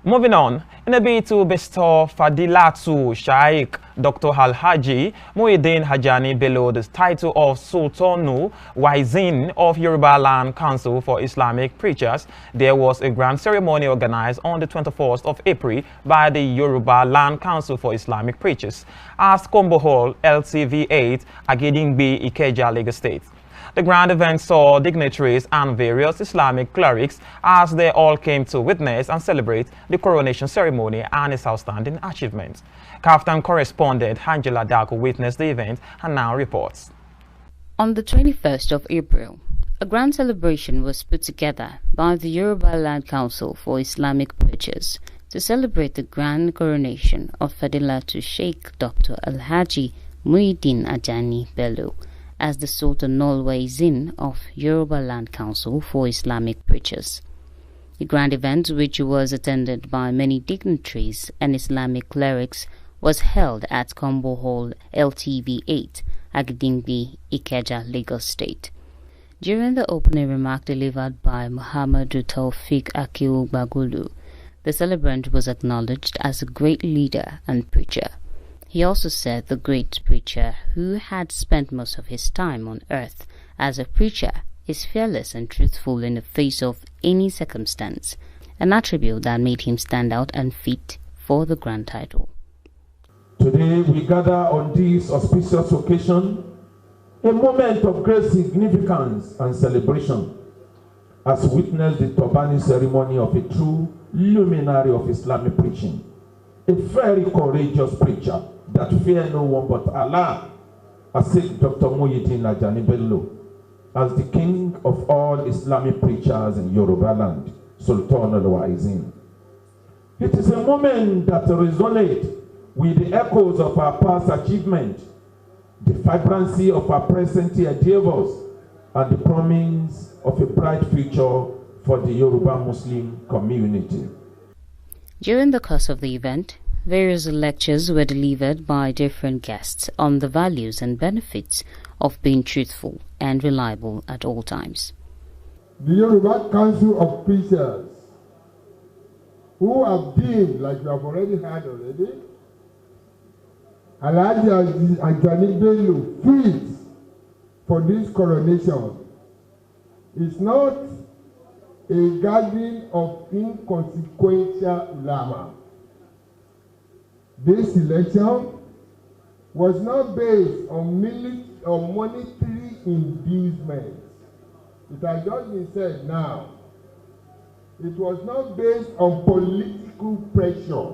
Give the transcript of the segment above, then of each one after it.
Moving on, in a bid to bestow Fadilatu Shaikh Dr. Al-Haji Muhyiddin Hajani Bello the title of Sultoonul Waa'seen of Yorubaland Council for Islamic Preachers, there was a grand ceremony organized on the 24th of April by the Yorubaland Council for Islamic Preachers at Combo Hall, LTV 8, Agedingbi, Ikeja, Lagos State. The grand event saw dignitaries and various Islamic clerics as they all came to witness and celebrate the coronation ceremony and its outstanding achievements. Kaftan correspondent Angela Daco witnessed the event and now reports. On the 21st of April, a grand celebration was put together by the Yorubaland Council for Islamic Preachers to celebrate the Grand Coronation of Fadilatu Sheikh Dr. Al-Haji Muhyiddin Hajani Bello as the Sultoonul Waa'seen of Yorubaland Council for Islamic Preachers. The grand event, which was attended by many dignitaries and Islamic clerics, was held at Combo Hall, LTV 8, Agedingbi, Ikeja, Lagos State. During the opening remark delivered by Muhammadu Taufik Akiugbagulu, the celebrant was acknowledged as a great leader and preacher. He also said the great preacher, who had spent most of his time on earth as a preacher, is fearless and truthful in the face of any circumstance, an attribute that made him stand out and fit for the grand title. Today we gather on this auspicious occasion, a moment of great significance and celebration, as we witness the turbaning ceremony of a true luminary of Islamic preaching, a very courageous preacher that fear no one but Allah, as said Dr. Muhyiddin Hajani Bello, as the king of all Islamic preachers in Yorubaland, Sultoonul Waa'seen. It is a moment that resonates with the echoes of our past achievement, the vibrancy of our present endeavors, and the promise of a bright future for the Yoruba Muslim community. During the course of the event, various lectures were delivered by different guests on the values and benefits of being truthful and reliable at all times. The Yoruba Council of Preachers, who have been, like you have already heard already, Alhaji Hajani Bello fit for this coronation, is not a gathering of inconsequential ulama. This election was not based on monetary inducements. It has just been said now. It was not based on political pressure.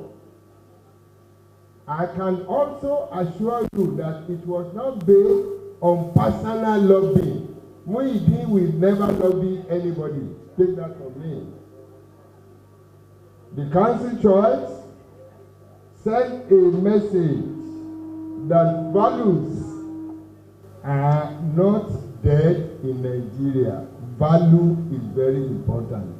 I can also assure you that it was not based on personal lobbying. Muhyiddin will never lobby anybody. Take that from me. The council choice send a message that values are not dead in Nigeria. Value is very important.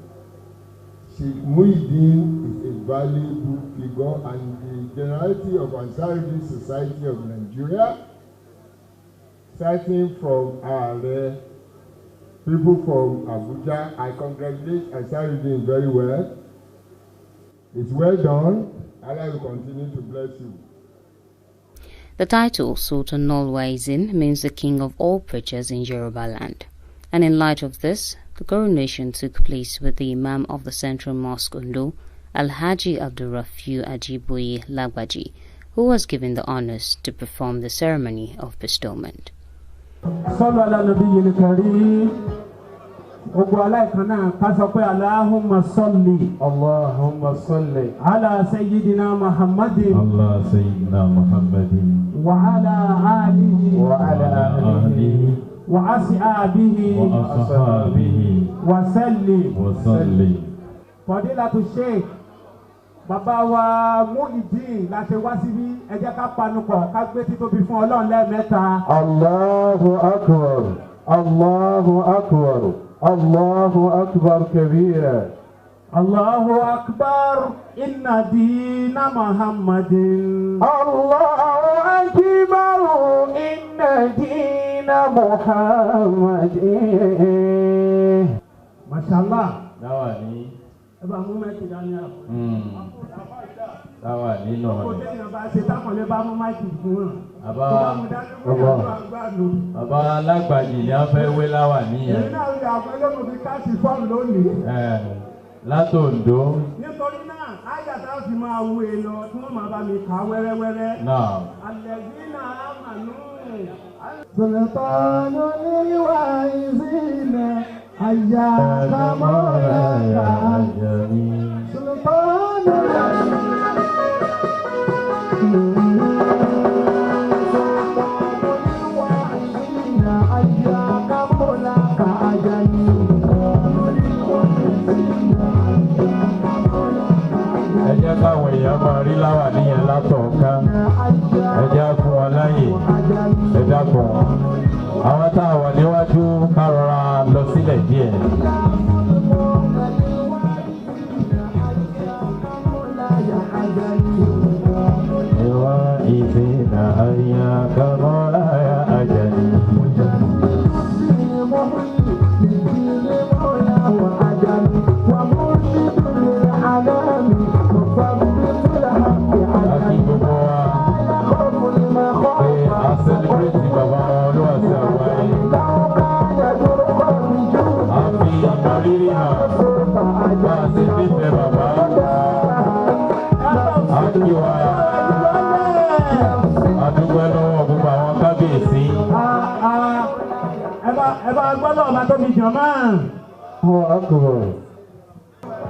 Sheikh Muhyiddin is a valuable figure, and the generality of Ansarudeen Society of Nigeria, starting from our people from Abuja, I congratulate Ansarudeen very well. It's well done. Allah will continue to bless you. The title Sultoonul Waa'seen means the king of all preachers in Yorubaland. And in light of this, the coronation took place with the Imam of the Central Mosque Ondo, Al-Haji Abdurrafiu Ajiboye Lagbaji, who was given the honors to perform the ceremony of bestowment. Allahumma salli ala Sayyidina Muhammadin wa ala alihi wa ashabihi wa sallim. Fadilatu Sheikh Bàbá wa Muhyiddin la ṣe wá síbí, ẹ jẹ́ ká panupọ̀ ká gbé títóbi fún Ọlọ́run lẹ́ẹ̀mẹ́ta. Allahu Akbar, Allahu Akbar, Allahu Akbar kabira. Allahu Akbar, inna dina Muhammadin. Allahu Akbar, inna dina Muhammadin. Mashallah. Nawani. Táwa nínú bàbá alágbàjì ni a fẹ́ wé láwà níyẹn. Látòǹdó. Nítorí náà, àyàtà ó sì máa wo èlò tí wọ́n máa bá mi kà wẹ́rẹ́wẹ́rẹ́. Àlẹ́bínà àmàlú. Sultoonul Waa'seen ayya kamara ajami. Sultoonul Waa'seen ayya kamara ajami. Ẹ jẹ́ káwọn èèyàn máa rí láwà níyẹn látọ̀ọ̀ká. Ẹ jẹ́ fún wọn láyè. Ẹ dákun. Àwọn tá a wà níwájú ká rọra lọ sílẹ̀ díẹ̀. Ìwà ìfìnà àyà kàmọ́ra àjẹni.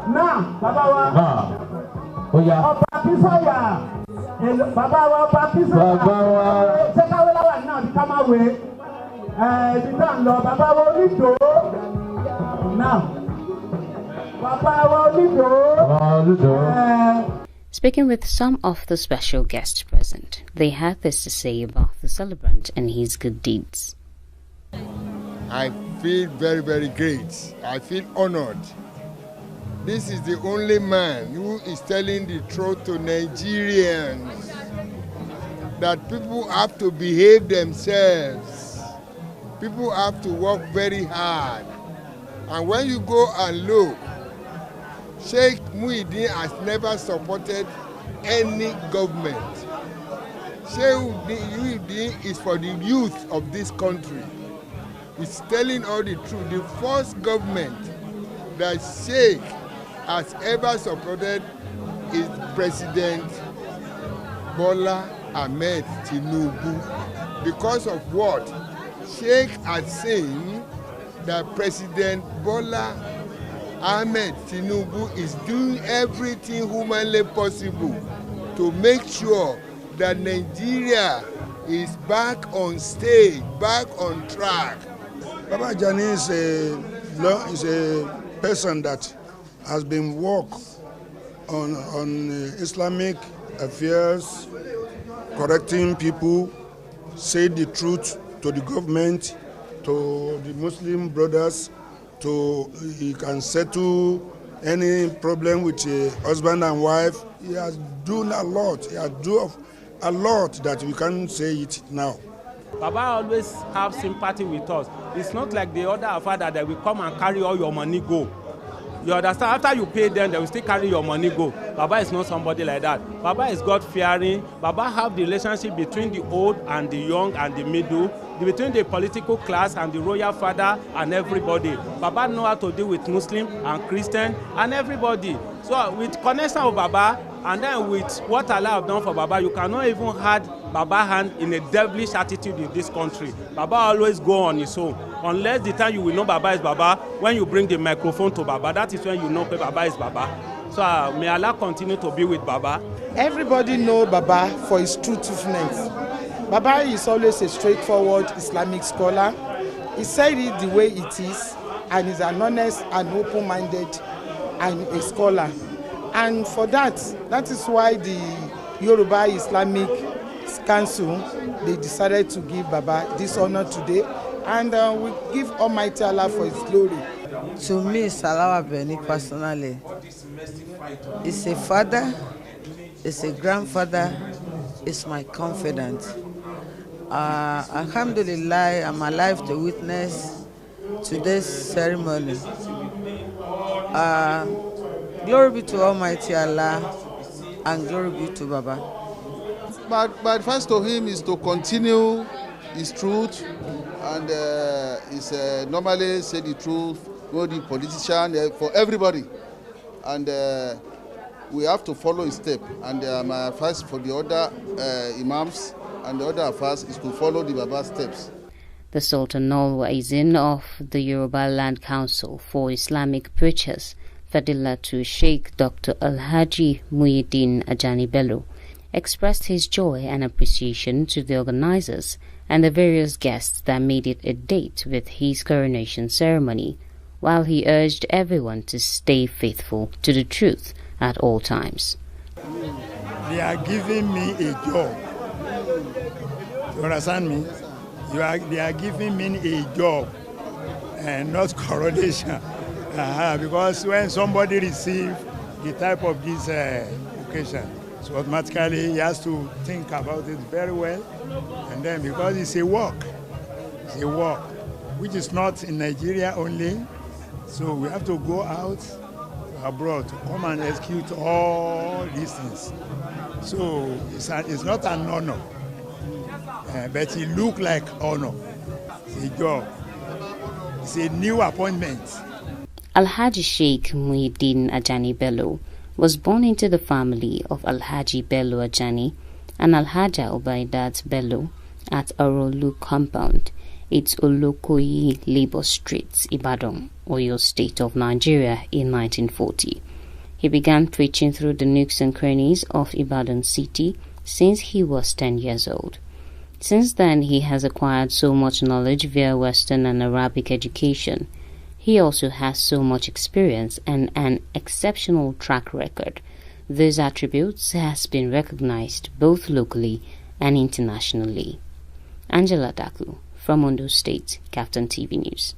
Now, Baba wa. Ọba Kísọ̀yà. Baba wa Ọba Kísọ̀yà. Baba wa. Ṣé káwé láwà náà bí ká máa wé? Ibi náà lọ Baba wa Onídò. Now, Baba wa Onídò. Speaking with some of the special guests present, they had this to say about the celebrant and his good deeds. I feel very, very great. I feel honored. This is the only man who is telling the truth to Nigerians, that people have to behave themselves. People have to work very hard. And when you go and look, Sheikh Muhyiddin has never supported any government. Sheikh Muhyiddin is for the youth of this country. He's telling all the truth. The first government that Sheikh has ever supported is President Bola Ahmed Tinubu. Because of what? Sheikh had seen that President Bola Ahmed Tinubu is doing everything humanly possible to make sure that Nigeria is back on stage, back on track. Baba Jani is a person that has been work on Islamic affairs, correcting people, say the truth to the government, to the Muslim brothers, he can settle any problem with a husband and wife. He has done a lot. He has done a lot that we can't say it now. Baba always have sympathy with us. It's not like the other father that will come and carry all your money go. You understand? After you pay them, they will still carry your money go. Baba is not somebody like that. Baba is God-fearing. Baba have the relationship between the old and the young and the middle, between the political class and the royal father and everybody. Baba know how to deal with Muslim and Christian and everybody. So with connection of Baba and then with what Allah have done for Baba, you cannot even have Baba hand in a devilish attitude in this country. Baba always go on his own. Unless the time you will know Baba is Baba, when you bring the microphone to Baba, that is when you know Baba is Baba. So may Allah continue to be with Baba. Everybody know Baba for his truthfulness. Baba is always a straightforward Islamic scholar. He said it the way it is, and is an honest and open-minded and a scholar. And for that is why the Yoruba Islamic Council, they decided to give Baba this honor today, and we give Almighty Allah for his glory. To me, Salawa Beni personally, is a father, is a grandfather, is my confidant. Alhamdulillah, I'm alive to witness today's ceremony. Glory be to Almighty Allah and glory be to Baba. My advice to him is to continue his truth and normally say the truth, not the politician, for everybody. And we have to follow his step. And my advice for the other imams and the other affairs is to follow the Baba's steps. The Sultoonul Waa'seen of the Yorubaland Council for Islamic Preachers, Fadilatu Sheikh Dr. Alhaji Muhyiddin Ajani Bello, expressed his joy and appreciation to the organizers and the various guests that made it a date with his coronation ceremony, while he urged everyone to stay faithful to the truth at all times. They are giving me a job. You understand me? They are giving me a job and not coronation. Because when somebody receives the type of this occasion, so automatically he has to think about it very well. And then because it's a work, which is not in Nigeria only. So we have to go out abroad to come and execute all these things. So it's not an honor, but it looks like honor. It's a job. It's a new appointment. Alhaji Sheikh Muhyiddin Ajani Bello was born into the family of Alhaji Bello Ajani and Alhaja Ubaidat Bello at Arolu Compound, its Olokoyi Labour Street, Ibadan, Oyo State of Nigeria in 1940. He began preaching through the nooks and crannies of Ibadan city since he was 10 years old. Since then, he has acquired so much knowledge via Western and Arabic education. He also has so much experience and an exceptional track record. These attributes has been recognized both locally and internationally. Angela Daku from Ondo State, Kaftan TV News.